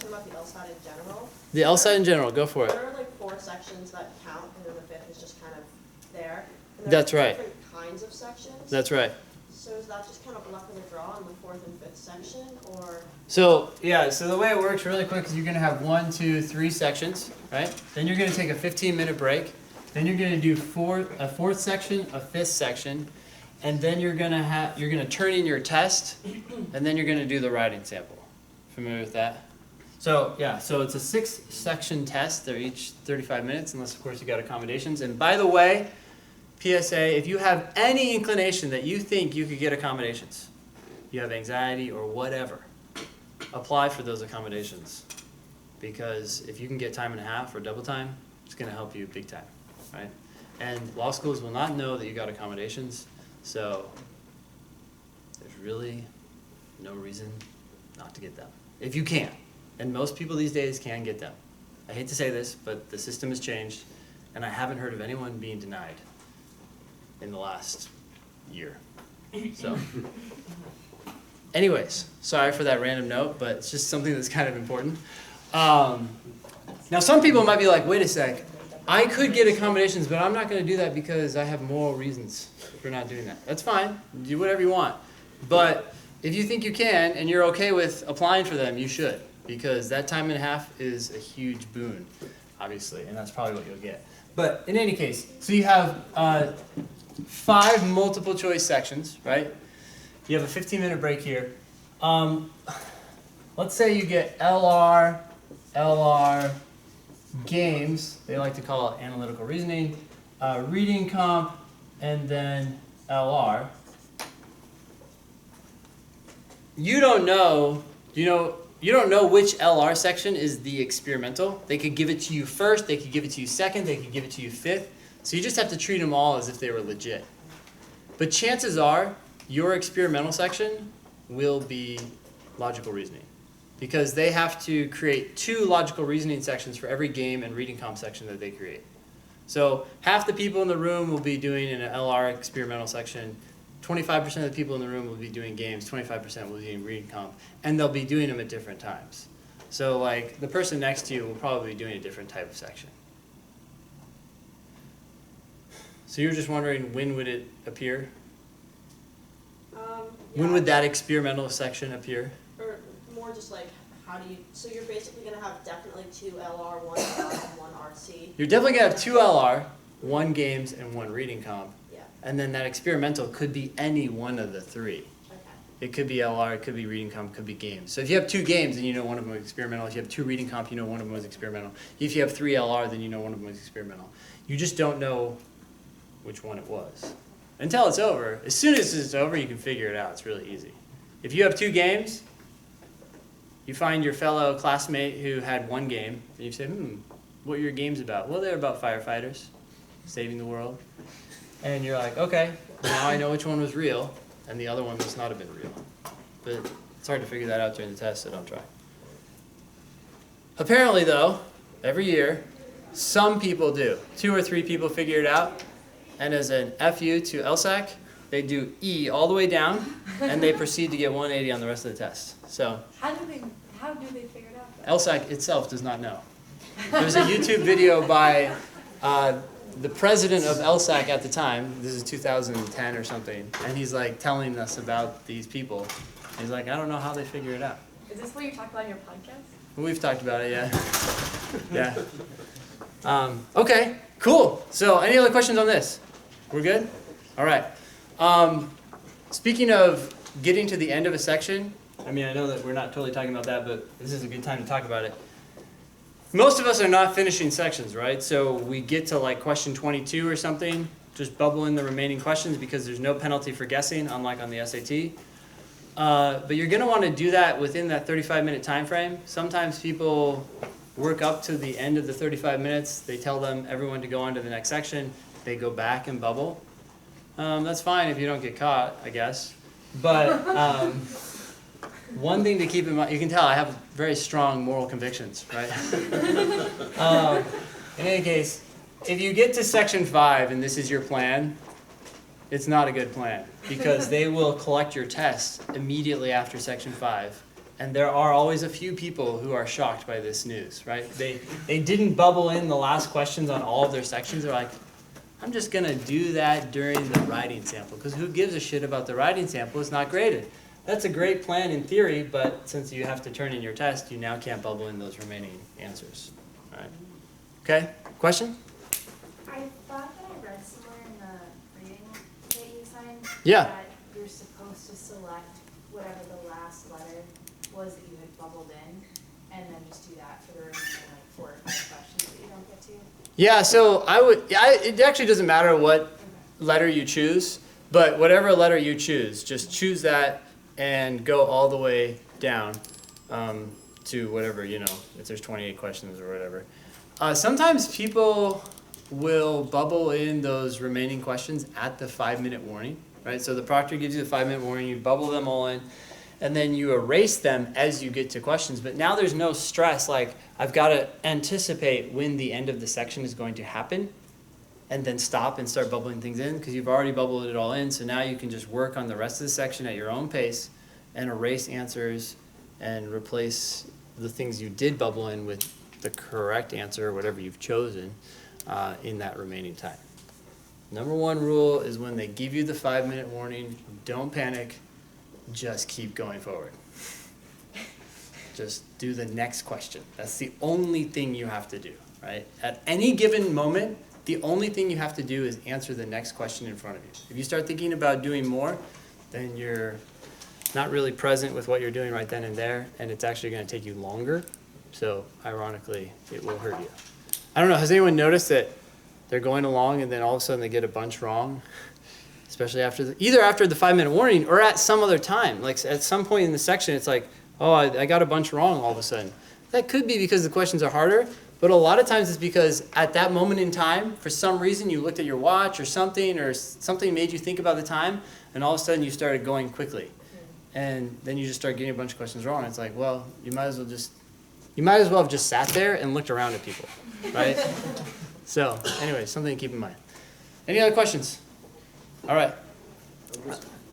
talking about the LSAT in general. The LSAT in general, go for it. There are like 4 sections that count, and then the 5th is just kind of there. And That's there's right. different kinds of sections. That's right. So is that just kind of luck of the draw in the 4th and 5th section, or? So yeah, so the way it works really quick is you're gonna have 1, 2, 3 sections, right? Then you're gonna take a 15-minute break. Then you're gonna do a 4th section, a 5th section, and then you're gonna turn in your test, and then you're gonna do the writing sample. Familiar with that? So yeah, so it's a 6-section test. They're each 35 minutes, unless of course you got accommodations. And by the way, PSA, if you have any inclination that you think you could get accommodations, you have anxiety or whatever, apply for those accommodations. Because if you can get time and a half or double time, it's going to help you big time, right? And law schools will not know that you got accommodations, so there's really no reason not to get them. If you can. And most people these days can get them. I hate to say this, but the system has changed, and I haven't heard of anyone being denied in the last year. So, anyways, sorry for that random note, but it's just something that's kind of important. Now, some people might be like, wait a sec, I could get accommodations, but I'm not going to do that because I have moral reasons for not doing that. That's fine. Do whatever you want. But if you think you can and you're okay with applying for them, you should, because that time and a half is a huge boon, obviously, and that's probably what you'll get. But in any case, so you have 5 multiple choice sections, right? You have a 15-minute break here. Let's say you get LR, games, they like to call it analytical reasoning, reading comp, and then LR. You don't know which LR section is the experimental. They could give it to you first, they could give it to you second, they could give it to you 5th. So you just have to treat them all as if they were legit. But chances are, your experimental section will be logical reasoning. Because they have to create 2 logical reasoning sections for every game and reading comp section that they create. So half the people in the room will be doing an LR experimental section, 25% of the people in the room will be doing games, 25% will be doing reading comp, and they'll be doing them at different times. So like the person next to you will probably be doing a different type of section. So you're just wondering, when would it appear? When would that experimental section appear? Or more just like, how do you, so you're basically going to have definitely 2 LR, 1 LR, and 1 RC. You're definitely going to have 2 LR, 1 games, and 1 reading comp. Yeah. And then that experimental could be any one of the 3. Okay. It could be LR, it could be reading comp, it could be games. So if you have 2 games, then you know one of them was experimental. If you have 2 reading comp, you know one of them was experimental. If you have 3 LR, then you know one of them was experimental. You just don't know which one it was until it's over. As soon as it's over, you can figure it out. It's really easy. If you have 2 games, you find your fellow classmate who had 1 game, and you say, what are your games about? Well, they're about firefighters, saving the world. And you're like, okay, now I know which one was real, and the other one must not have been real. But it's hard to figure that out during the test, so don't try. Apparently, though, every year, some people do. 2 or 3 people figure it out, and as an FU to LSAC, they do E all the way down, and they proceed to get 180 on the rest of the test. So How do they figure it out, though? LSAC itself does not know. There's a YouTube video by the president of LSAC at the time. This is 2010 or something, and he's like telling us about these people. He's like, I don't know how they figure it out. Is this what you talk about in your podcast? We've talked about it, yeah. Yeah. Okay, cool. So any other questions on this? We're good? All right. Speaking of getting to the end of a section, I mean, I know that we're not totally talking about that, but this is a good time to talk about it. Most of us are not finishing sections, right? So we get to like question 22 or something, just bubble in the remaining questions because there's no penalty for guessing, unlike on the SAT. But you're going to want to do that within that 35-minute time frame. Sometimes people work up to the end of the 35 minutes. They tell them everyone to go on to the next section. They go back and bubble. That's fine if you don't get caught, I guess. But one thing to keep in mind, you can tell I have very strong moral convictions, right? In any case, if you get to section 5 and this is your plan, it's not a good plan because they will collect your test immediately after section 5 And there are always a few people who are shocked by this news, right? They didn't bubble in the last questions on all of their sections. They're like, I'm just going to do that during the writing sample, because who gives a shit about the writing sample? It's not graded. That's a great plan in theory, but since you have to turn in your test, you now can't bubble in those remaining answers. All right. Okay, question? I thought that I read somewhere in the reading that you signed Yeah. that you're supposed to select whatever the last letter was that you had bubbled in, and then just do that for the remaining like 4 or 5 questions that you don't get to. Yeah, so it actually doesn't matter what letter you choose, but whatever letter you choose, just choose that and go all the way down to whatever, if there's 28 questions or whatever. Sometimes people will bubble in those remaining questions at the 5-minute warning, right? So the proctor gives you the 5-minute warning, you bubble them all in, and then you erase them as you get to questions. But now there's no stress, like I've got to anticipate when the end of the section is going to happen and then stop and start bubbling things in, because you've already bubbled it all in. So now you can just work on the rest of the section at your own pace and erase answers and replace the things you did bubble in with the correct answer, or whatever you've chosen, in that remaining time. Number 1 rule is when they give you the 5-minute warning, don't panic, just keep going forward. Just do the next question. That's the only thing you have to do, right? At any given moment, the only thing you have to do is answer the next question in front of you. If you start thinking about doing more, then you're not really present with what you're doing right then and there, and it's actually going to take you longer. So ironically, it will hurt you. I don't know, has anyone noticed that they're going along and then all of a sudden they get a bunch wrong? Especially either after the 5-minute warning or at some other time. Like at some point in the section, it's like, oh, I got a bunch wrong all of a sudden. That could be because the questions are harder, but a lot of times it's because at that moment in time, for some reason you looked at your watch or something made you think about the time, and all of a sudden you started going quickly. And then you just start getting a bunch of questions wrong. It's like, well, you might as well have just sat there and looked around at people, right? So anyway, something to keep in mind. Any other questions? All right.